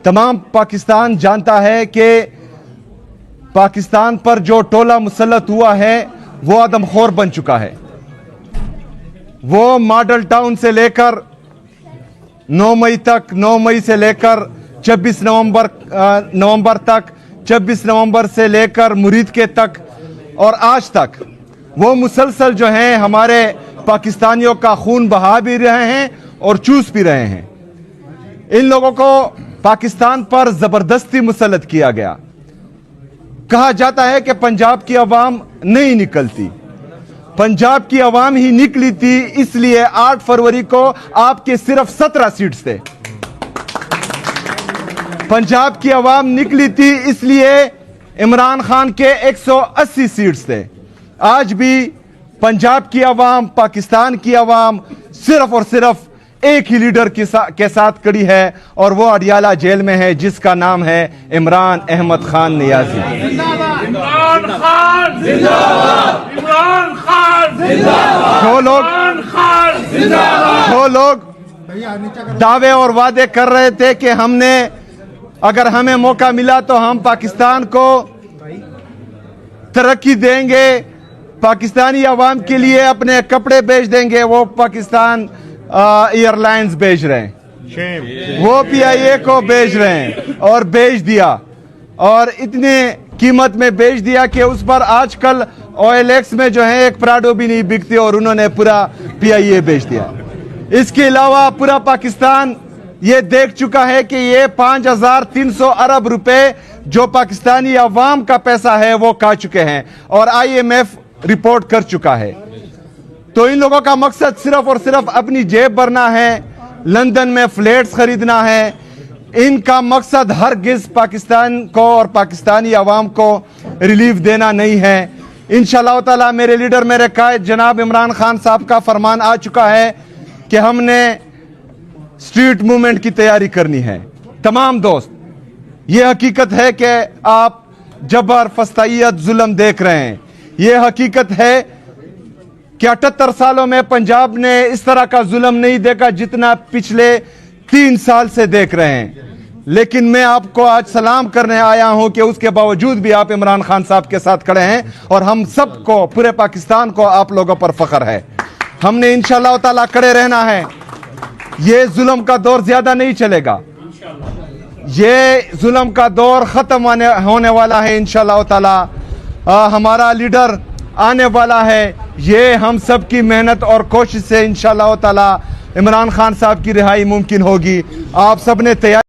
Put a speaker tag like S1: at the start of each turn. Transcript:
S1: تمام پاکستان جانتا ہے کہ پاکستان پر جو ٹولہ مسلط ہوا ہے وہ آدم خور بن چکا ہے. وہ ماڈل ٹاؤن سے لے کر 9 مئی تک، 9 مئی سے لے کر 26 نومبر تک، 26 نومبر سے لے کر مرید کے تک اور آج تک وہ مسلسل جو ہیں ہمارے پاکستانیوں کا خون بہا بھی رہے ہیں اور چوس بھی رہے ہیں. ان لوگوں کو پاکستان پر زبردستی مسلط کیا گیا. کہا جاتا ہے کہ پنجاب کی عوام نہیں نکلتی. پنجاب کی عوام ہی نکلی تھی، اس لیے 8 فروری کو آپ کے صرف 17 سیٹس تھے. پنجاب کی عوام نکلی تھی اس لیے عمران خان کے 180 سیٹس تھے. آج بھی پنجاب کی عوام، پاکستان کی عوام صرف اور صرف ایک ہی لیڈر کے ساتھ کڑی ہے اور وہ اڈیالہ جیل میں ہے، جس کا نام ہے عمران احمد خان نیازی.
S2: عمران خان زندہ باد، عمران خان زندہ باد،
S1: جو لوگ دعوے اور وعدے کر رہے تھے کہ ہم نے اگر ہمیں موقع ملا تو ہم پاکستان کو ترقی دیں گے، پاکستانی عوام کے لیے اپنے کپڑے بیچ دیں گے، وہ پاکستان ایئر لائنز بیچ رہے ہیں، وہ پی آئی اے کو بیچ رہے ہیں اور بیچ دیا، اور اتنے قیمت میں بیچ دیا کہ اس پر آج کل آئل ایکس میں جو ہے ایک پراڈو بھی نہیں بکتی اور انہوں نے پورا پی آئی اے بیچ دیا. اس کے علاوہ پورا پاکستان یہ دیکھ چکا ہے کہ یہ 5300 ارب روپے جو پاکستانی عوام کا پیسہ ہے وہ کھا چکے ہیں اور آئی ایم ایف رپورٹ کر چکا ہے. تو ان لوگوں کا مقصد صرف اور صرف اپنی جیب بھرنا ہے، لندن میں فلیٹس خریدنا ہے. ان کا مقصد ہرگز پاکستان کو اور پاکستانی عوام کو ریلیف دینا نہیں ہے. انشاءاللہ تعالی میرے لیڈر، میرے قائد جناب عمران خان صاحب کا فرمان آ چکا ہے کہ ہم نے اسٹریٹ موومنٹ کی تیاری کرنی ہے. تمام دوست، یہ حقیقت ہے کہ آپ جبر، فسطائیت، ظلم دیکھ رہے ہیں. یہ حقیقت ہے کہ 78 سالوں میں پنجاب نے اس طرح کا ظلم نہیں دیکھا جتنا پچھلے 3 سال سے دیکھ رہے ہیں. لیکن میں آپ کو آج سلام کرنے آیا ہوں کہ اس کے باوجود بھی آپ عمران خان صاحب کے ساتھ کھڑے ہیں اور ہم سب کو، پورے پاکستان کو آپ لوگوں پر فخر ہے. ہم نے انشاءاللہ تعالی کھڑے رہنا ہے. یہ ظلم کا دور زیادہ نہیں چلے گا، یہ ظلم کا دور ختم ہونے والا ہے انشاءاللہ تعالی. ہمارا لیڈر آنے والا ہے. یہ ہم سب کی محنت اور کوشش سے انشاءاللہ تعالی عمران خان صاحب کی رہائی ممکن ہوگی. آپ سب نے تیاری